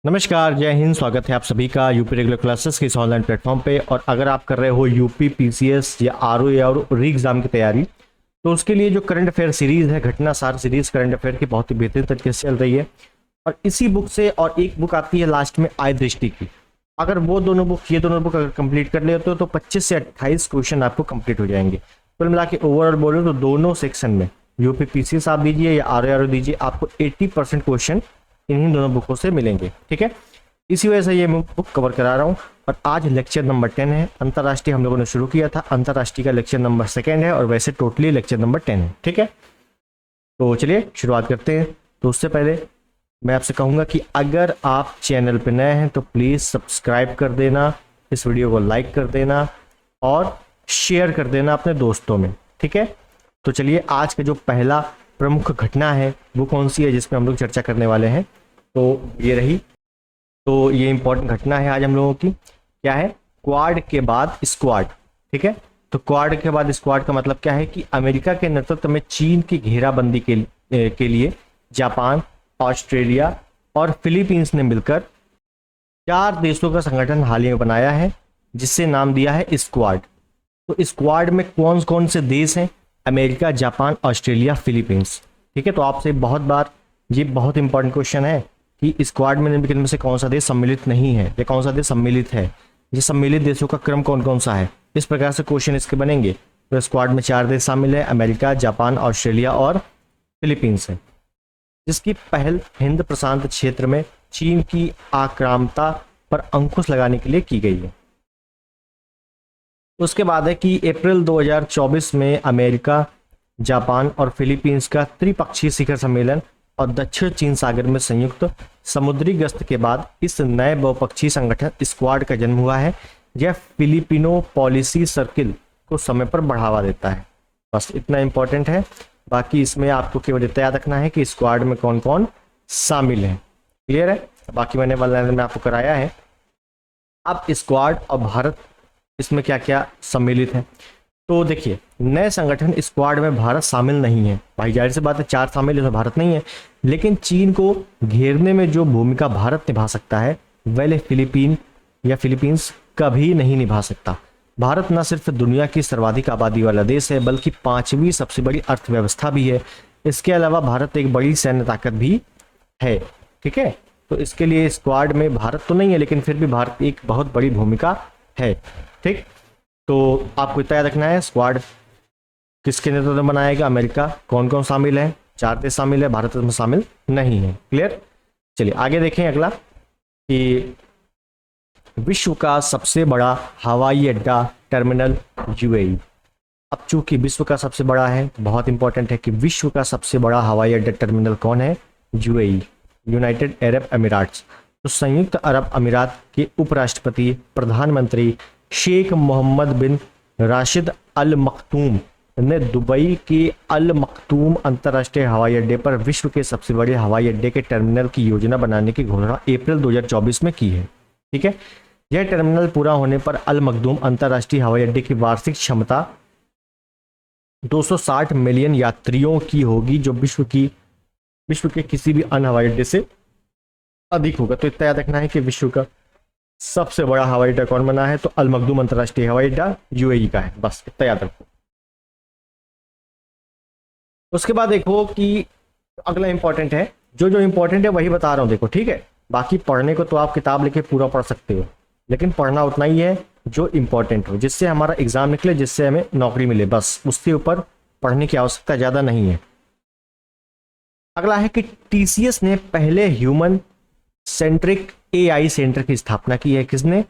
नमस्कार, जय हिंद। स्वागत है आप सभी का यूपी रेगुलर क्लासेस के इस ऑनलाइन प्लेटफॉर्म पे। और अगर आप कर रहे हो यूपी पीसीएस या आरओ या और री एग्जाम की तैयारी, तो उसके लिए जो करंट अफेयर सीरीज है, घटना सार सीरीज करंट अफेयर की, बहुत ही बेहतरीन तरीके से चल रही है। और इसी बुक से और एक बुक आती है लास्ट में आय दृष्टि की। अगर वो दोनों बुक अगर कंप्लीट कर लेते हो तो 25 से 28 क्वेश्चन आपको कंप्लीट हो जाएंगे। कुल मिला के ओवरऑल बोलो तो दोनों सेक्शन में यूपी पीसीएस आप दीजिए या आरओ दीजिए, आपको 80% क्वेश्चन इन्हीं दोनों बुकों से मिलेंगे। ठीक है, इसी वजह से ये मैं बुक कवर करा रहा हूँ। और आज लेक्चर नंबर 10 है। अंतर्राष्ट्रीय हम लोगों ने शुरू किया था, अंतर्राष्ट्रीय का लेक्चर नंबर 2 है और वैसे टोटली लेक्चर नंबर 10 है। ठीक है, तो चलिए शुरुआत करते हैं। तो उससे पहले मैं आपसे कहूँगा कि अगर आप चैनल पर नए हैं तो प्लीज़ सब्सक्राइब कर देना, इस वीडियो को लाइक कर देना और शेयर कर देना अपने दोस्तों में। ठीक है, तो चलिए आज का जो पहला प्रमुख घटना है वो कौन सी है जिसमें हम लोग चर्चा करने वाले हैं, तो ये रही। तो ये इंपॉर्टेंट घटना है आज हम लोगों की। क्या है? क्वाड के बाद स्क्वाड। ठीक है, तो क्वाड के बाद स्क्वाड का मतलब क्या है कि अमेरिका के नेतृत्व में चीन की घेराबंदी के लिए जापान, ऑस्ट्रेलिया और फिलीपींस ने मिलकर 4 देशों का संगठन हाल ही में बनाया है, जिससे नाम दिया है स्क्वाड। तो स्क्वाड में कौन कौन से देश हैं? America, Japan, Australia, Philippines. ठीक है, तो आपसे बहुत बार ये बहुत इंपॉर्टेंट क्वेश्चन है कि स्क्वाड में निम्नलिखित में से कौन सा देश सम्मिलित नहीं है या कौन सा देश सम्मिलित है। ये सम्मिलित देशों का क्रम कौन कौन सा है, इस प्रकार से क्वेश्चन इसके बनेंगे। तो स्क्वाड में 4 देश शामिल है, अमेरिका, जापान, ऑस्ट्रेलिया और फिलीपींस है, जिसकी पहल हिंद प्रशांत क्षेत्र में चीन की आक्रामकता पर अंकुश लगाने के लिए की गई है। उसके बाद है कि अप्रैल 2024 में अमेरिका, जापान और फिलीपींस का त्रिपक्षीय शिखर सम्मेलन और दक्षिण चीन सागर में संयुक्त समुद्री गश्त के बाद इस नए बहुपक्षीय संगठन स्क्वाड का जन्म हुआ है। यह फिलिपिनो पॉलिसी सर्किल को समय पर बढ़ावा देता है। बस इतना इंपॉर्टेंट है। बाकी इसमें आपको केवल इतना याद रखना है कि स्क्वाड में कौन कौन शामिल है। क्लियर है? बाकी मैंने वाला में आपको कराया है। अब स्क्वाड और भारत, इसमें क्या क्या सम्मिलित है। तो देखिए, नए संगठन स्क्वाड में भारत शामिल नहीं है। भाई जाहिर सी बात है, 4 शामिल है तो भारत नहीं है। लेकिन चीन को घेरने में जो भूमिका भारत निभा सकता है, वह फिलीपींस कभी नहीं निभा सकता। भारत न सिर्फ दुनिया की सर्वाधिक आबादी वाला देश है, बल्कि 5वीं सबसे बड़ी अर्थव्यवस्था भी है। इसके अलावा भारत एक बड़ी सैन्य ताकत भी है। ठीक है, तो इसके लिए स्क्वाड में भारत तो नहीं है, लेकिन फिर भी भारत एक बहुत बड़ी भूमिका है। ठीक, तो आपको इतना याद रखना है स्क्वाड किसके नेतृत्व में बनाएगा। अमेरिका, कौन कौन शामिल है? 4 देश शामिल है, भारत इसमें शामिल नहीं है। क्लियर? चलिए आगे देखें अगला कि विश्व का सबसे बड़ा हवाई अड्डा टर्मिनल यूएई। अब चूंकि विश्व का सबसे बड़ा है, बहुत इंपॉर्टेंट है कि विश्व का सबसे बड़ा हवाई अड्डा टर्मिनल कौन है? UAE, united Arab Emirates. तो संयुक्त अरब अमीरात के उपराष्ट्रपति प्रधानमंत्री शेख मोहम्मद बिन राशिद अल मखतूम ने दुबई के अल मखतूम अंतर्राष्ट्रीय हवाई अड्डे पर विश्व के सबसे बड़े हवाई अड्डे के टर्मिनल की योजना बनाने की घोषणा अप्रैल 2024 में की है। ठीक है, यह टर्मिनल पूरा होने पर अल मखदूम अंतर्राष्ट्रीय हवाई अड्डे की वार्षिक क्षमता 260 मिलियन यात्रियों की होगी, जो विश्व के किसी भी अन्य हवाई अड्डे से अधिक होगा। तो इतना याद रखना है कि विश्व का सबसे बड़ा हवाई अड्डा कौन बना है? तो अल मखदूम अंतर्राष्ट्रीय हवाई अड्डा यूएई का है। बस इतना याद रखो। उसके बाद देखो कि अगला इंपॉर्टेंट है, जो इंपॉर्टेंट है वही बता रहा हूं। देखो ठीक है, बाकी पढ़ने को तो आप किताब लेके पूरा पढ़ सकते हो, लेकिन पढ़ना उतना ही है जो इंपॉर्टेंट हो, जिससे हमारा एग्जाम निकले, जिससे हमें नौकरी मिले। बस उसके ऊपर पढ़ने की आवश्यकता ज्यादा नहीं है। अगला है कि टीसीएस ने पहले ह्यूमन सेंट्रिक एआई सेंटर की स्थापना की है। किसने?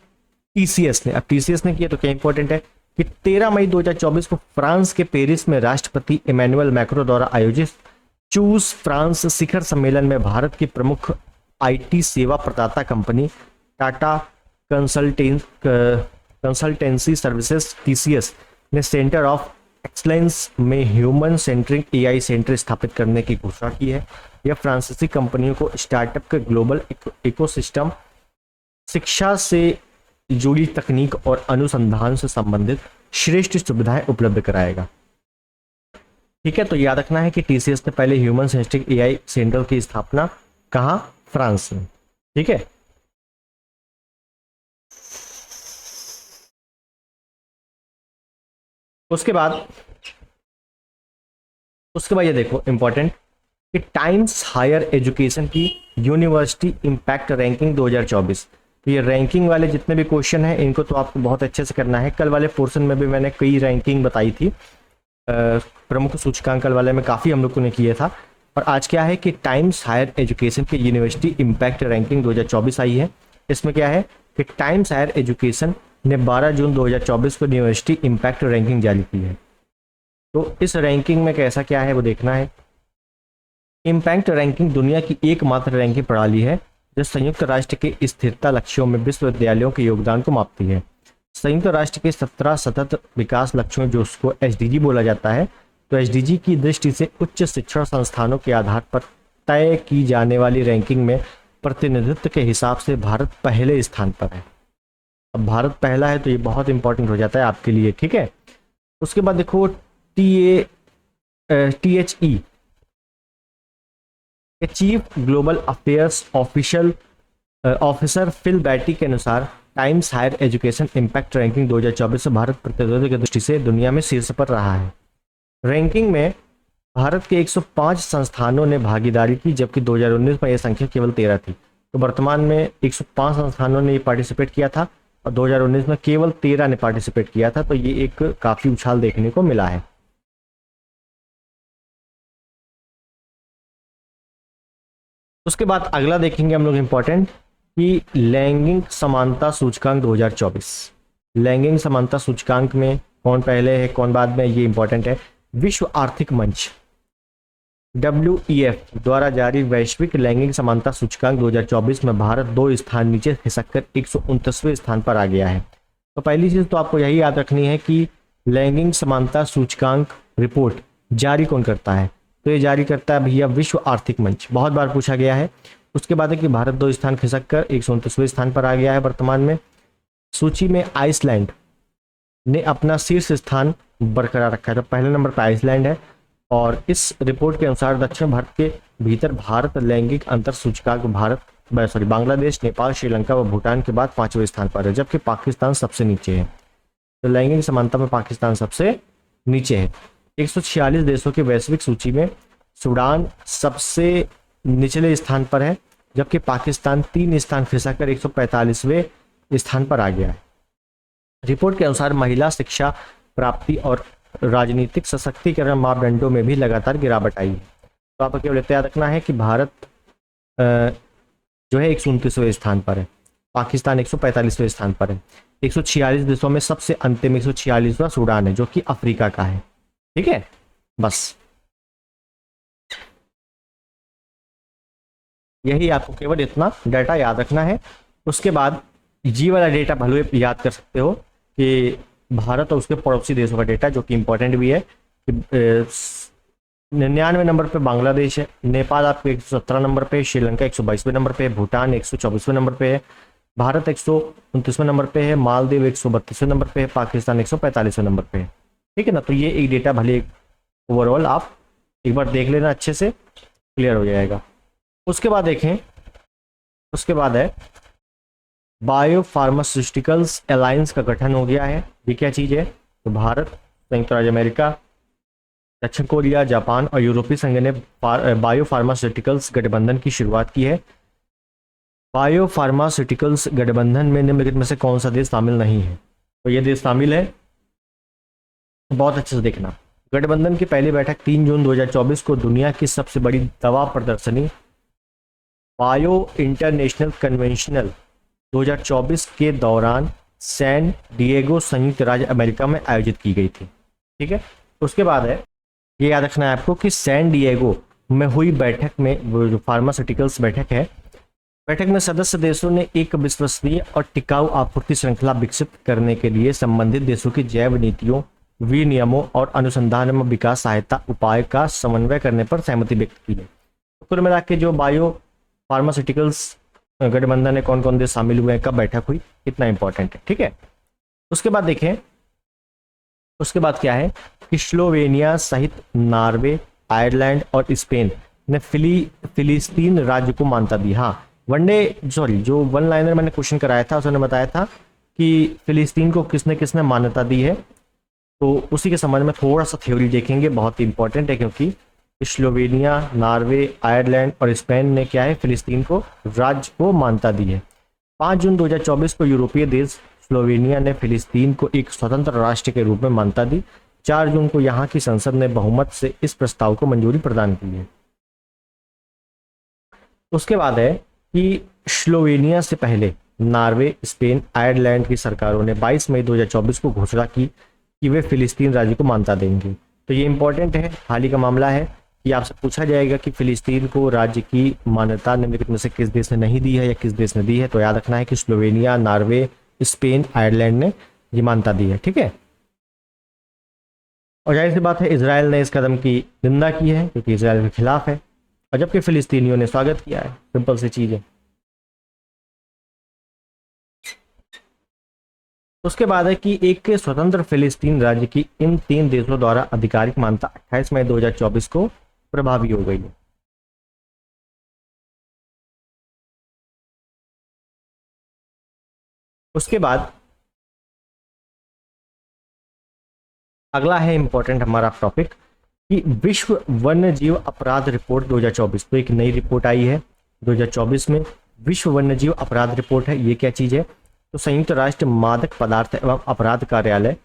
टीसीएस ने। अब टीसीएस ने किया तो क्या इंपॉर्टेंट है कि 13 मई 2024 को फ्रांस के पेरिस में राष्ट्रपति इमैनुअल मैक्रो द्वारा आयोजित चूज फ्रांस शिखर सम्मेलन में भारत की प्रमुख आईटी सेवा प्रदाता company Tata consultancy services TCS ने सेंटर ऑफ एक्सलेंस में ह्यूमन सेंट्रिक एआई सेंटर स्थापित करने की घोषणा की है। यह फ्रांसीसी कंपनियों को स्टार्टअप के ग्लोबल इकोसिस्टम, शिक्षा से जुड़ी तकनीक और अनुसंधान से संबंधित श्रेष्ठ सुविधाएं उपलब्ध कराएगा। ठीक है, तो याद रखना है कि टीसीएस ने पहले ह्यूमन सेंट्रिक एआई सेंटर की स्थापना कहाँ? फ्रांस में। ठीक है, उसके बाद ये देखो इंपॉर्टेंट कि टाइम्स हायर एजुकेशन की यूनिवर्सिटी इम्पैक्ट रैंकिंग 2024। तो ये रैंकिंग वाले जितने भी क्वेश्चन हैं इनको तो आपको बहुत अच्छे से करना है। कल वाले पोर्शन में भी मैंने कई रैंकिंग बताई थी, प्रमुख सूचकांक कल वाले में काफ़ी हम लोगों ने किए था। और आज क्या है कि टाइम्स हायर एजुकेशन की यूनिवर्सिटी इम्पैक्ट रैंकिंग 2024 आई है। इसमें क्या है कि टाइम्स हायर एजुकेशन ने 12 जून 2024 को यूनिवर्सिटी इम्पैक्ट रैंकिंग जारी की है। तो इस रैंकिंग में कैसा क्या है वो देखना है। इम्पैक्ट रैंकिंग दुनिया की एकमात्र रैंकिंग प्रणाली है जो संयुक्त राष्ट्र के स्थिरता लक्ष्यों में विश्वविद्यालयों के योगदान को मापती है। संयुक्त राष्ट्र के 17 सतत विकास लक्ष्यों जो उसको एसडीजी बोला जाता है, तो एसडीजी की दृष्टि से उच्च शिक्षण संस्थानों के आधार पर तय की जाने वाली रैंकिंग में प्रतिनिधित्व के हिसाब से भारत पहले स्थान पर है। अब भारत पहला है तो ये बहुत इंपॉर्टेंट हो जाता है आपके लिए, ठीक है। उसके बाद देखो THE chief global affairs officer Phil Baty के अनुसार Times Higher Education Impact Ranking 2024 से भारत प्रतिनिधित्व की दृष्टि से दुनिया में शीर्ष पर रहा है। रैंकिंग में भारत के 105 संस्थानों ने भागीदारी की, जबकि 2019 में यह संख्या केवल 13 थी। तो वर्तमान में 105 संस्थानों ने पार्टिसिपेट किया था और 2019 में केवल 13 ने पार्टिसिपेट किया था। तो ये एक काफी उछाल देखने को मिला है। उसके बाद अगला देखेंगे हम लोग इंपॉर्टेंट कि लैंगिक समानता सूचकांक 2024। लैंगिक समानता सूचकांक में कौन पहले है कौन बाद में, ये इंपॉर्टेंट है। विश्व आर्थिक मंच WEF द्वारा जारी वैश्विक लैंगिक समानता सूचकांक 2024 में भारत 2 स्थान नीचे खिसककर 129वें स्थान पर आ गया है। तो पहली चीज तो आपको यही याद रखनी है कि लैंगिक समानता सूचकांक रिपोर्ट जारी कौन करता है, तो ये जारी करता है भैया विश्व आर्थिक मंच। बहुत बार पूछा गया है। उसके बाद है कि भारत 2 स्थान खिसककर 129वें स्थान पर आ गया है वर्तमान में। सूची में आइसलैंड ने अपना शीर्ष स्थान बरकरार रखा है, तो पहले नंबर पर आइसलैंड है। और इस रिपोर्ट के अनुसार दक्षिण भारत के भीतर भारत लैंगिक अंतर सूचकांक बांग्लादेश, नेपाल, श्रीलंका व भूटान के बाद 5वें स्थान पर है, जबकि पाकिस्तान सबसे नीचे है। तो लैंगिक समानता में पाकिस्तान सबसे नीचे है। 146 देशों की वैश्विक सूची में सूडान सबसे निचले स्थान पर है, जबकि पाकिस्तान 3 स्थान खिसककर 145वें स्थान पर आ गया है। रिपोर्ट के अनुसार महिला शिक्षा प्राप्ति और राजनीतिक सशक्तिकरण मापदंडों में भी लगातार गिरावट आई है। तो आपको केवल याद रखना है कि भारत जो है 129वें स्थान पर है, पाकिस्तान 145वें स्थान पर है। 146 देशों में सबसे अंतिम 146वां सूडान है जो कि अफ्रीका का है, ठीक है। बस यही आपको केवल इतना डाटा याद रखना है। उसके बाद जी वाला डेटा भले याद कर सकते हो कि भारत और उसके पड़ोसी देशों का डेटा जो कि इंपॉर्टेंट भी है। 99 नंबर पे बांग्लादेश है, नेपाल आपके 117 नंबर पे, श्रीलंका 122वें नंबर पे, भूटान 124वें नंबर पे है, भारत 129वें नंबर पे है, मालदीव 132वें नंबर पे है, पाकिस्तान 145वें नंबर पे है, ठीक है ना। तो ये एक डेटा भले ओवरऑल आप एक बार देख लेना, अच्छे से क्लियर हो जाएगा। उसके बाद देखें, उसके बाद है बायो फार्मास्यूटिकल्स अलायंस का गठन हो गया है। ये क्या चीज़ है, तो भारत, संयुक्त राज्य अमेरिका, दक्षिण कोरिया, जापान और यूरोपीय संघ ने बायो फार्मास्यूटिकल्स गठबंधन की शुरुआत की है। बायो फार्मास्यूटिकल्स गठबंधन में निम्नलिखित में से कौन सा देश शामिल नहीं है, तो ये देश शामिल है। बहुत अच्छे से देखना। गठबंधन की पहली बैठक 3 जून 2024 को दुनिया की सबसे बड़ी दवा प्रदर्शनी बायो इंटरनेशनल कन्वेंशनल 2024 के दौरान सैन डिएगो, संयुक्त राज्य अमेरिका में आयोजित की गई थी, ठीक है। उसके बाद है ये याद रखना है आपको कि सैन डिएगो में हुई बैठक में, वो जो फार्मास्यूटिकल्स बैठक है, बैठक में सदस्य देशों ने एक विश्वसनीय और टिकाऊ आपूर्ति श्रृंखला विकसित करने के लिए संबंधित देशों की जैव नीतियों, विनियमों और अनुसंधान एवं विकास सहायता उपाय का समन्वय करने पर सहमति व्यक्त की है। तो कुल मिला के जो बायो फार्मास्यूटिकल्स गठबंधन में कौन कौन देश शामिल हुए हैं, कब बैठक हुई, इतना इंपॉर्टेंट है, ठीक है। उसके बाद देखें, उसके बाद क्या है कि स्लोवेनिया सहित नॉर्वे, आयरलैंड और स्पेन ने फिलिस्तीन राज्य को मान्यता दी। हाँ, जो वन लाइनर मैंने क्वेश्चन कराया था उसने बताया था कि फिलिस्तीन को किसने किसने मान्यता दी है, तो उसी के संबंध में थोड़ा सा थ्योरी देखेंगे, बहुत ही इंपॉर्टेंट है, क्योंकि स्लोवेनिया, नॉर्वे, आयरलैंड और स्पेन ने क्या है, फिलिस्तीन को राज्य को मान्यता दी है। 5 जून 2024 को यूरोपीय देश स्लोवेनिया ने फिलिस्तीन को एक स्वतंत्र राष्ट्र के रूप में मान्यता दी। 4 जून को यहाँ की संसद ने बहुमत से इस प्रस्ताव को मंजूरी प्रदान की है। उसके बाद है कि स्लोवेनिया से पहले नॉर्वे, स्पेन, आयरलैंड की सरकारों ने 22 मई 2024 को घोषणा की कि वे फिलिस्तीन राज्य को मान्यता देंगे। तो ये इंपॉर्टेंट है, हाल ही का मामला है कि आपसे पूछा जाएगा कि फिलिस्तीन को राज्य की मान्यता निम्नलिखित में से किस देश ने नहीं दी है या किस देश ने दी है। तो याद रखना है कि स्लोवेनिया, नॉर्वे, स्पेन, आयरलैंड ने ये मान्यता दी है। ठीक है, और जाहिर सी बात है इजराइल ने इस कदम की निंदा की है क्योंकि इजराइल के खिलाफ है, और जबकि फिलिस्तीनियों ने स्वागत किया है। सिंपल सी चीज है। उसके बाद है कि एक स्वतंत्र फिलिस्तीन राज्य की इन 3 देशों द्वारा आधिकारिक मान्यता 28 मई 2024 को प्रभावी हो गई है। उसके बाद अगला है इंपॉर्टेंट हमारा टॉपिक कि विश्व वन्य जीव अपराध रिपोर्ट 2024। तो एक नई रिपोर्ट आई है 2024 में, विश्व वन्य जीव अपराध रिपोर्ट है। ये क्या चीज है? तो संयुक्त राष्ट्र मादक पदार्थ एवं अपराध कार्यालय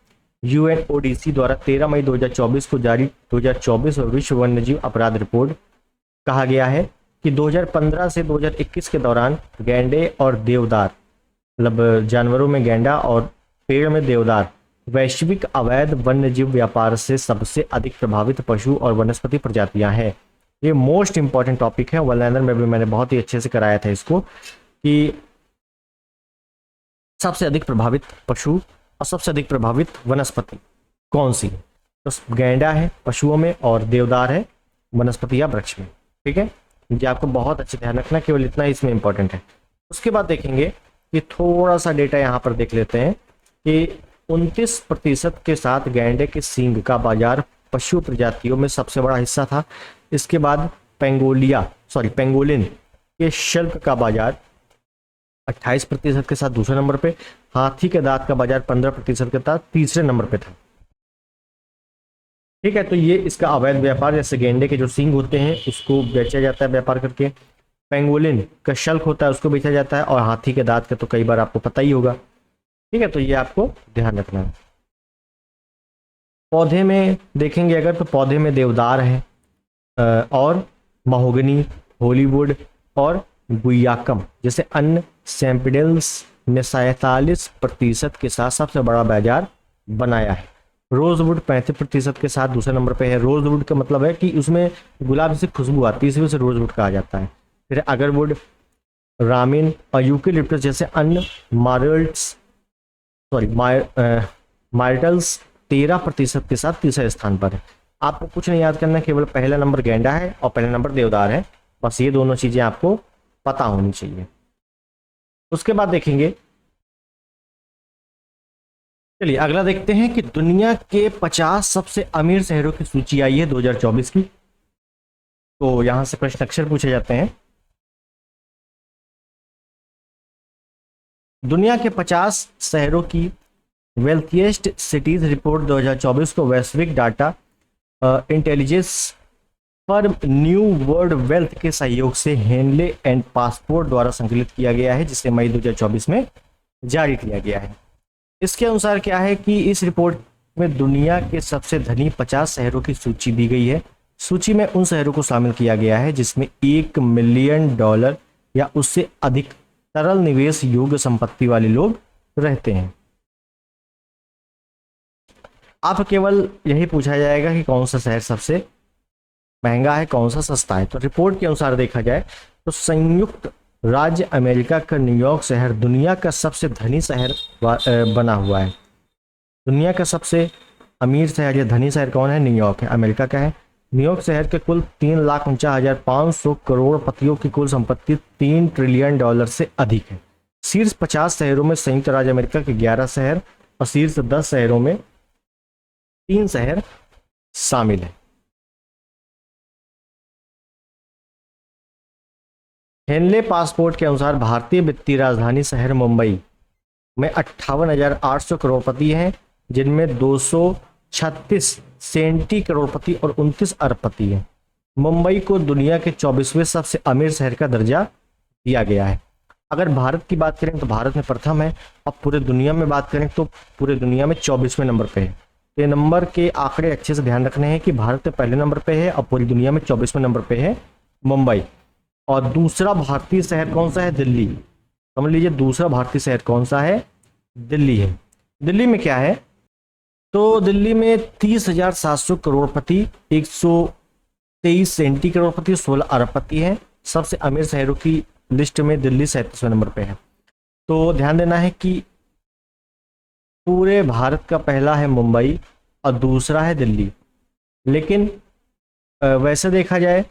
UNODC द्वारा 13 मई 2024 को जारी 2024 विश्व वन्यजीव अपराध रिपोर्ट कहा गया है कि 2015 से 2021 के दौरान गैंडे और देवदार, मतलब जानवरों में गैंडा और पेड़ में देवदार, वैश्विक अवैध वन्यजीव व्यापार से सबसे अधिक प्रभावित पशु और वनस्पति प्रजातियां हैं। ये मोस्ट इंपॉर्टेंट टॉपिक है, वनलाइनर में भी मैंने बहुत ही अच्छे से कराया था इसको कि सबसे अधिक प्रभावित पशु और सबसे अधिक प्रभावित वनस्पति कौन सी है। तो गैंडा है पशुओं में और देवदार है वनस्पति या वृक्ष में। ठीक है, ये आपको बहुत अच्छे ध्यान रखना, केवल इतना ही इसमें इंपॉर्टेंट है। उसके बाद देखेंगे कि थोड़ा सा डेटा यहाँ पर देख लेते हैं कि 29% के साथ गैंडे के सींग का बाजार पशु प्रजातियों में सबसे बड़ा हिस्सा था। इसके बाद पेंगोलिन के शल्क का बाजार 28% के साथ दूसरे नंबर पे, हाथी के दांत का बाजार 15% के साथ तीसरे नंबर पे था। ठीक है, तो ये इसका अवैध व्यापार, जैसे गेंडे के जो सींग होते हैं उसको बेचा जाता है व्यापार करके, पेंगोलिन का शल्क होता है उसको बेचा जाता है, और हाथी के दांत का तो कई बार आपको पता ही होगा। ठीक है, तो ये आपको ध्यान रखना है। पौधे में देखेंगे अगर, तो पौधे में देवदार है और महोगनी, हॉलीवुड और गुयाकम जैसे अन्य सैंपिडल्स ने 47% के साथ सबसे बड़ा बाजार बनाया है। रोजवुड 35% के साथ दूसरे नंबर पे है। रोजवुड का मतलब है कि उसमें गुलाब से खुशबू आती है, इसलिए उसे रोजवुड कहा जाता है। फिर अगरवुड, रामिन और यूकेलिप्टस जैसे अन्य मार्टल्स 13% के साथ तीसरे स्थान पर है। आपको कुछ नहीं याद करना, केवल पहला नंबर गेंडा है और पहला नंबर देवदार है, बस ये दोनों चीजें आपको पता होनी चाहिए। उसके बाद देखेंगे, चलिए अगला देखते हैं कि दुनिया के 50 सबसे अमीर शहरों की सूची आई है 2024 की। तो यहां से प्रश्न अक्सर पूछे जाते हैं। दुनिया के 50 शहरों की वेल्थिएस्ट सिटीज रिपोर्ट 2024 को वैश्विक data intelligence firm new world wealth के सहयोग से हेनले एंड पासपोर्ट द्वारा संकलित किया गया है, जिसे मई 2024 में जारी किया गया है। इसके अनुसार क्या है कि इस रिपोर्ट में दुनिया के सबसे धनी 50 शहरों की सूची दी गई है। सूची में उन शहरों को शामिल किया गया है जिसमें $1 मिलियन या उससे अधिक तरल निवेश योग्य संपत्ति वाले लोग रहते हैं। आप केवल यही पूछा जाएगा कि कौन सा शहर सबसे महंगा है, कौन सा सस्ता है। तो रिपोर्ट के अनुसार देखा जाए तो संयुक्त राज्य अमेरिका का न्यूयॉर्क शहर दुनिया का सबसे धनी शहर बना हुआ है। दुनिया का सबसे अमीर शहर या धनी शहर कौन है? न्यूयॉर्क है, अमेरिका का है। न्यूयॉर्क शहर के कुल 3,49,500 करोड़पतियों की कुल संपत्ति $3 ट्रिलियन से अधिक है। शीर्ष 50 शहरों में संयुक्त राज्य अमेरिका के 11 शहर और शीर्ष 10 शहरों में 3 शहर शामिल है। हेनले पासपोर्ट के अनुसार भारतीय वित्तीय राजधानी शहर मुंबई में 58,800 करोड़पति हैं, जिनमें 200 36 सेंटी करोड़पति और 29 अरबपति हैं। मुंबई को दुनिया के 24वें सबसे अमीर शहर का दर्जा दिया गया है। अगर भारत की बात करें तो भारत में प्रथम है, अब पूरे दुनिया में बात करें तो पूरे दुनिया में 24वें नंबर पे है। ये नंबर के आंकड़े अच्छे से ध्यान रखने हैं कि भारत में पहले नंबर पे है और पूरी दुनिया में 24वें नंबर पे है मुंबई। और दूसरा भारतीय शहर कौन सा है? दिल्ली। समझ लीजिए दूसरा भारतीय शहर कौन सा है? दिल्ली है। दिल्ली में क्या है? तो दिल्ली में 30,700 करोड़पति, 123 सेंटी करोड़पति, 16 अरबपति हैं। सबसे अमीर शहरों की लिस्ट में दिल्ली 37वें नंबर पे है। तो ध्यान देना है कि पूरे भारत का पहला है मुंबई और दूसरा है दिल्ली, लेकिन वैसे देखा जाए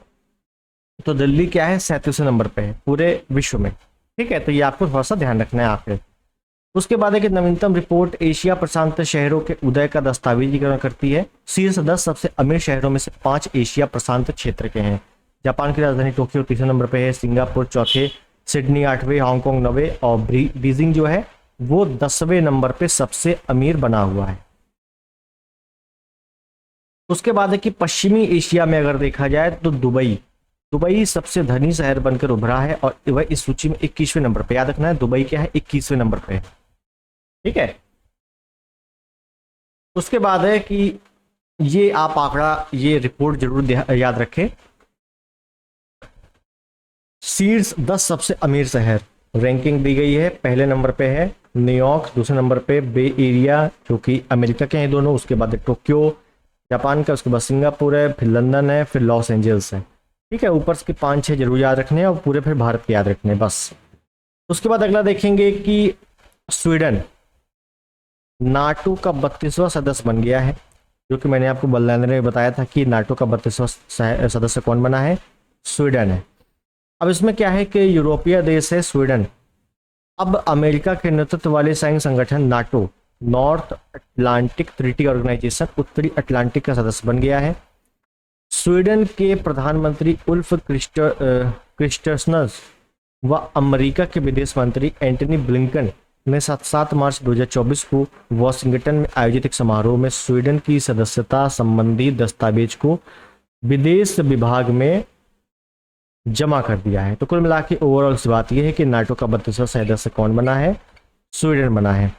तो दिल्ली क्या है? 37वें नंबर पे है पूरे विश्व में। ठीक है, तो ये आपको थोड़ा सा ध्यान रखना है आखिर। उसके बाद है कि नवीनतम रिपोर्ट एशिया प्रशांत शहरों के उदय का दस्तावेजीकरण करती है। शीर्ष 10 सबसे अमीर शहरों में से 5 एशिया प्रशांत क्षेत्र के हैं। जापान की राजधानी टोक्यो तीसरे नंबर पे है, सिंगापुर चौथे, सिडनी 8वें, हांगकांग 9वें और बीजिंग जो है वो 10वें नंबर पे सबसे अमीर बना हुआ है। उसके बाद है कि पश्चिमी एशिया में अगर देखा जाए तो दुबई सबसे धनी शहर बनकर उभरा है और वह इस सूची में 21वें नंबर पे। याद रखना है दुबई क्या है? 21वें नंबर पे है। ठीक है, उसके बाद है कि ये आप आंकड़ा, ये रिपोर्ट जरूर याद रखें। शीर्ष 10 सबसे अमीर शहर रैंकिंग दी गई है। पहले नंबर पे है न्यूयॉर्क, दूसरे नंबर पे बे एरिया जो कि अमेरिका के हैं दोनों, उसके बाद टोक्यो जापान का, उसके बाद सिंगापुर है, फिर लंदन है, फिर लॉस एंजल्स है। ठीक है, ऊपर के 5-6 जरूर याद रखने हैं और पूरे फिर भारत के याद रखने हैं बस। उसके बाद अगला देखेंगे कि स्वीडन नाटो का 32वां सदस्य बन गया है, जो कि मैंने आपको बल्लाने में बताया था कि नाटो का 32वां सदस्य कौन बना है? स्वीडन है। अब इसमें क्या है कि यूरोपीय देश है स्वीडन, अब अमेरिका के नेतृत्व वाले सैन्य संगठन NATO, North Atlantic Treaty Organization, उत्तरी अटलांटिक का सदस्य बन गया है। स्वीडन के प्रधानमंत्री उल्फ क्रिस्टर्सनस व अमेरिका के विदेश मंत्री एंटनी ब्लिंकन ने 7 मार्च 2024 को वॉशिंगटन में आयोजित एक समारोह में स्वीडन की सदस्यता संबंधी दस्तावेज को विदेश विभाग में जमा कर दिया है। तो कुल मिला के ओवरऑल सी बात यह है कि नाटो का 32वां सदस्य कौन बना है? स्वीडन बना है।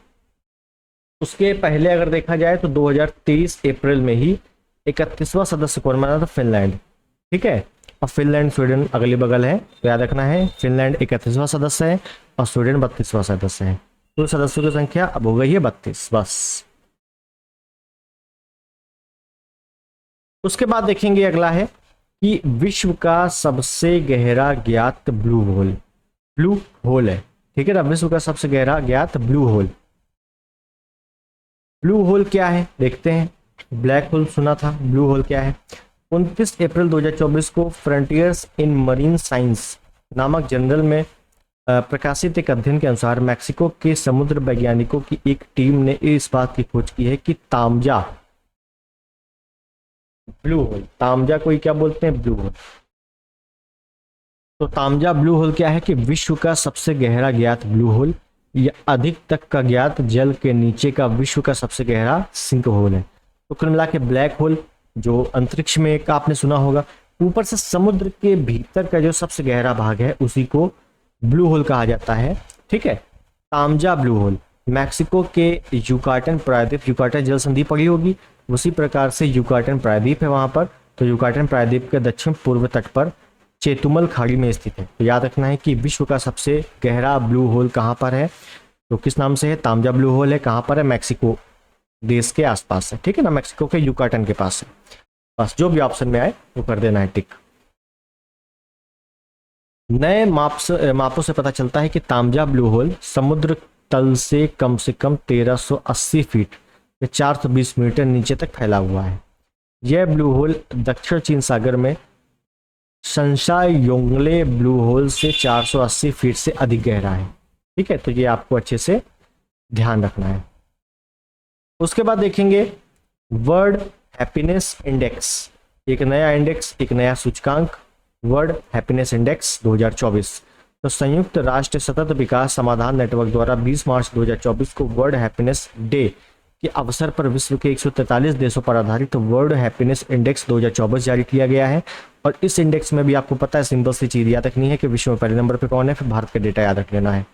उसके पहले अगर देखा जाए तो 2023 अप्रैल में ही 31वां सदस्य कौन बना था? फिनलैंड। ठीक है, और फिनलैंड स्वीडन अगली बगल है, तो याद रखना है फिनलैंड 31वां सदस्य है और स्वीडन 32वां सदस्य है। कुल सदस्यों की संख्या अब हो गई है 32 बस। उसके बाद देखेंगे अगला है कि विश्व का सबसे गहरा ज्ञात ब्लू होल है। ठीक है ना, विश्व का सबसे गहरा ज्ञात ब्लू होल क्या है देखते हैं। ब्लैक होल सुना था, ब्लू होल क्या है? 29 अप्रैल 2024 को फ्रंटियर्स इन मरीन साइंस नामक जर्नल में प्रकाशित एक अध्ययन के अनुसार मैक्सिको के समुद्र वैज्ञानिकों की एक टीम ने इस बात की खोज की है कि तामजा ब्लू होल, तामजा को क्या बोलते हैं? Blue hole. तो तामजा ब्लू होल क्या है कि विश्व का सबसे गहरा ज्ञात ब्लू होल, या अधिक तक का ज्ञात जल के नीचे का विश्व का सबसे गहरा सिंक होल है। तो कुल मिला के ब्लैक होल जो अंतरिक्ष में एक आपने सुना होगा, ऊपर से समुद्र के भीतर का जो सबसे गहरा भाग है उसी को ब्लू होल कहा जाता है। ठीक है, तामजा ब्लू होल मैक्सिको के युकाटन प्रायद्वीप, युकाटन जल संधि पड़ी होगी, उसी प्रकार से युकाटन प्रायद्वीप है वहां पर। तो युकाटन प्रायद्वीप के दक्षिण पूर्व तट पर चेतुमल खाड़ी में स्थित है। तो याद रखना है कि विश्व का सबसे गहरा ब्लू होल कहाँ पर है? तो किस नाम से है? तामजा ब्लू होल है। कहाँ पर है? मैक्सिको देश के आसपास है। ठीक है ना, मैक्सिको के युकाटन के पास है। बस जो भी ऑप्शन में आए वो कर देना है टिक। नए मापों से पता चलता है कि तामजा ब्लू होल समुद्र तल से कम 1380 फीट या 420 मीटर नीचे तक फैला हुआ है। यह ब्लू होल दक्षिण चीन सागर में शंशायोंगले ब्लू होल से 480 फीट से अधिक गहरा है। ठीक है, तो ये आपको अच्छे से ध्यान रखना है। उसके बाद देखेंगे वर्ल्ड हैप्पीनेस इंडेक्स, एक नया इंडेक्स, एक नया सूचकांक, वर्ल्ड हैप्पीनेस इंडेक्स 2024। तो संयुक्त राष्ट्र सतत विकास समाधान नेटवर्क द्वारा 20 मार्च 2024 को वर्ल्ड हैप्पीनेस डे के अवसर पर विश्व के 143 देशों पर आधारित वर्ल्ड हैप्पीनेस इंडेक्स 2024 जारी किया गया है। और इस इंडेक्स में भी आपको पता है, सिंपल सी चीज़ याद रखनी है कि विश्व में पहले नंबर पे कौन है, फिर भारत का डेटा याद रख लेना है।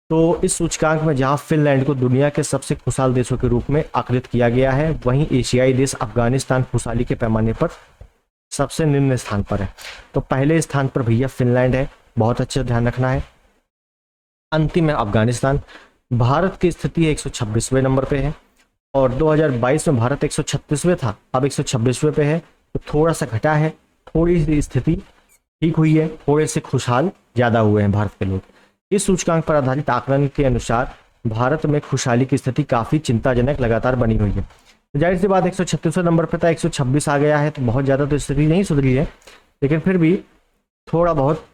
तो इस सूचकांक में जहां फिनलैंड को दुनिया के सबसे खुशहाल देशों के रूप में आकलित किया गया है, वहीं एशियाई देश अफगानिस्तान खुशहाली के पैमाने पर सबसे निम्न स्थान पर है। तो पहले स्थान पर भैया फिनलैंड है, बहुत अच्छे ध्यान रखना है। अंतिम है अफगानिस्तान। भारत की स्थिति 126वें नंबर पे है और 2022 में भारत 136वें था, अब 126वें पे है, तो थोड़ा सा घटा है, थोड़ी सी स्थिति ठीक हुई है, थोड़े से खुशहाल ज़्यादा हुए हैं भारत के लोग। इस सूचकांक पर आधारित आकलन के अनुसार भारत में खुशहाली की स्थिति काफ़ी चिंताजनक लगातार बनी हुई है। तो जाहिर सी बात 136वें नंबर पर था, 126 आ गया है, तो बहुत ज़्यादा तो स्थिति नहीं सुधरी है, लेकिन फिर भी थोड़ा बहुत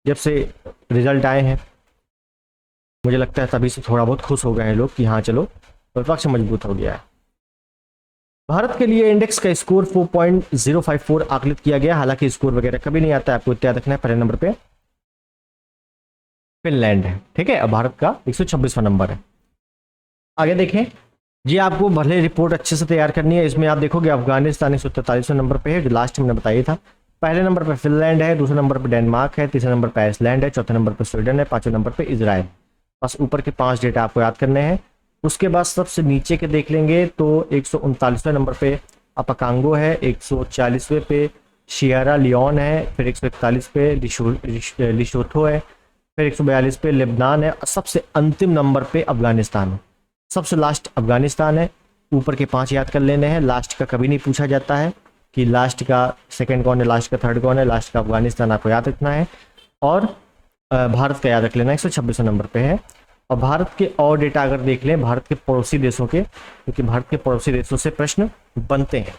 जब से रिजल्ट आए हैं मुझे लगता है तभी से थोड़ा बहुत खुश हो गए हैं लोग कि हाँ चलो विपक्ष मजबूत हो गया है। भारत के लिए इंडेक्स का स्कोर 4.054 आकलित किया गया। हालांकि स्कोर वगैरह कभी नहीं आता है, आपको इतना रखना है। पहले नंबर पे फिनलैंड है, ठीक है। अब भारत का 126वां नंबर है। आगे देखें जी, आपको भले रिपोर्ट अच्छे से तैयार करनी है। इसमें आप देखोगे अफगानिस्तान 143वें नंबर पे है, जो लास्ट मैंने बताया था। पहले नंबर पे फिनलैंड है, दूसरे नंबर पे डेनमार्क है, तीसरे नंबर पे आइसलैंड है, चौथे नंबर पे स्वीडन है, पांचवें नंबर पे इजराइल। बस ऊपर के 5 डेटा आपको याद करने हैं। उसके बाद सबसे नीचे के देख लेंगे तो 139वें नंबर पे अपाकांगो है, 140वें पे शियरा लियोन है, फिर 141 पे लिशोथो है, फिर 142 पे लेबनान है, सबसे अंतिम नंबर पे अफगानिस्तान है। सबसे लास्ट अफगानिस्तान है। ऊपर के 5 याद कर लेने हैं, लास्ट का कभी नहीं पूछा जाता है कि लास्ट का सेकंड कौन है, लास्ट का थर्ड कौन है। लास्ट का अफगानिस्तान आपको याद रखना है और भारत का याद रख लेना, 126वें नंबर पे है। और भारत के और डेटा अगर देख लें, भारत के पड़ोसी देशों के, क्योंकि भारत के पड़ोसी देशों से प्रश्न बनते हैं,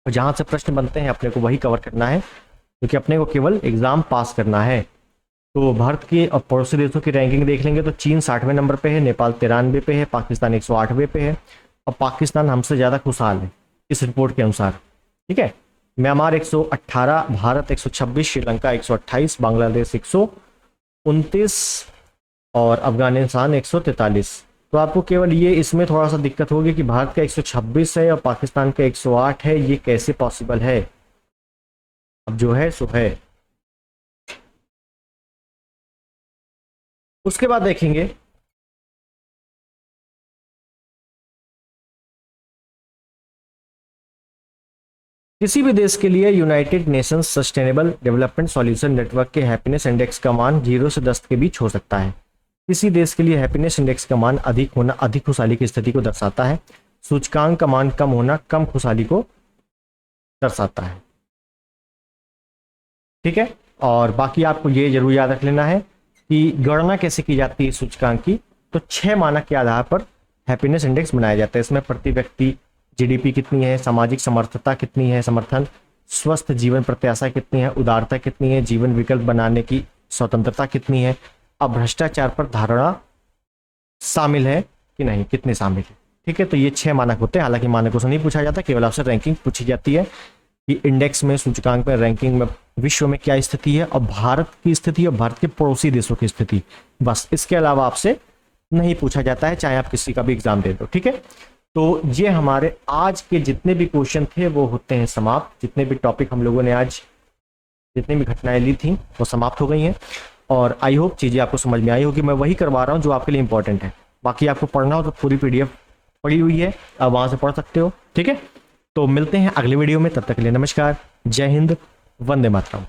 और जहाँ से प्रश्न बनते हैं अपने को वही कवर करना है, क्योंकि अपने को केवल एग्जाम पास करना है। तो भारत के और पड़ोसी देशों की रैंकिंग देख लेंगे तो चीन 60वें नंबर पे है, नेपाल 93वें पे है, पाकिस्तान 108वें पे है, और पाकिस्तान हमसे ज़्यादा खुशहाल है इस रिपोर्ट के अनुसार, ठीक है। म्यांमार 118, भारत 126, श्रीलंका 128, बांग्लादेश 129 और अफगानिस्तान 143। तो आपको केवल ये इसमें थोड़ा सा दिक्कत होगी कि भारत का 126 है और पाकिस्तान का 108 है, ये कैसे पॉसिबल है। अब जो है सो है। उसके बाद देखेंगे किसी भी देश के लिए United Nations sustainable development solution network के हैप्पीनेस इंडेक्स का मान 0 से 10 के बीच हो सकता है। किसी देश के लिए हैप्पीनेस इंडेक्स का मान अधिक होना अधिक खुशहाली की स्थिति को दर्शाता है। सूचकांक का मान कम होना कम खुशहाली को दर्शाता है, ठीक है। और बाकी आपको ये जरूर याद रख लेना है कि गणना कैसे की जाती है सूचकांक की। तो 6 मानक के आधार पर हैप्पीनेस इंडेक्स बनाया जाता है। इसमें प्रति व्यक्ति जीडीपी कितनी है, सामाजिक समर्थता कितनी है, समर्थन, स्वस्थ जीवन प्रत्याशा कितनी है, उदारता कितनी है, जीवन विकल्प बनाने की स्वतंत्रता कितनी है, अब भ्रष्टाचार पर धारणा शामिल है कि नहीं, कितने शामिल है, ठीक है। तो ये 6 मानक होते हैं। हालांकि मानकों से नहीं पूछा जाता, केवल आपसे रैंकिंग पूछी जाती है कि इंडेक्स में, सूचकांक में, रैंकिंग में विश्व में क्या स्थिति है और भारत की स्थिति और भारत के पड़ोसी देशों की स्थिति, बस। इसके अलावा आपसे नहीं पूछा जाता है, चाहे आप किसी का भी एग्जाम दे दो, ठीक है। तो ये हमारे आज के जितने भी क्वेश्चन थे वो होते हैं समाप्त। जितने भी टॉपिक हम लोगों ने आज, जितनी भी घटनाएं ली थी वो समाप्त हो गई हैं। और आई होप चीज़ें आपको समझ में आई होगी। मैं वही करवा रहा हूँ जो आपके लिए इंपॉर्टेंट है। बाकी आपको पढ़ना हो तो पूरी पीडीएफ पड़ी हुई है, आप वहाँ से पढ़ सकते हो, ठीक है। तो मिलते हैं अगले वीडियो में, तब तक के लिए नमस्कार, जय हिंद, वंदे मातरम।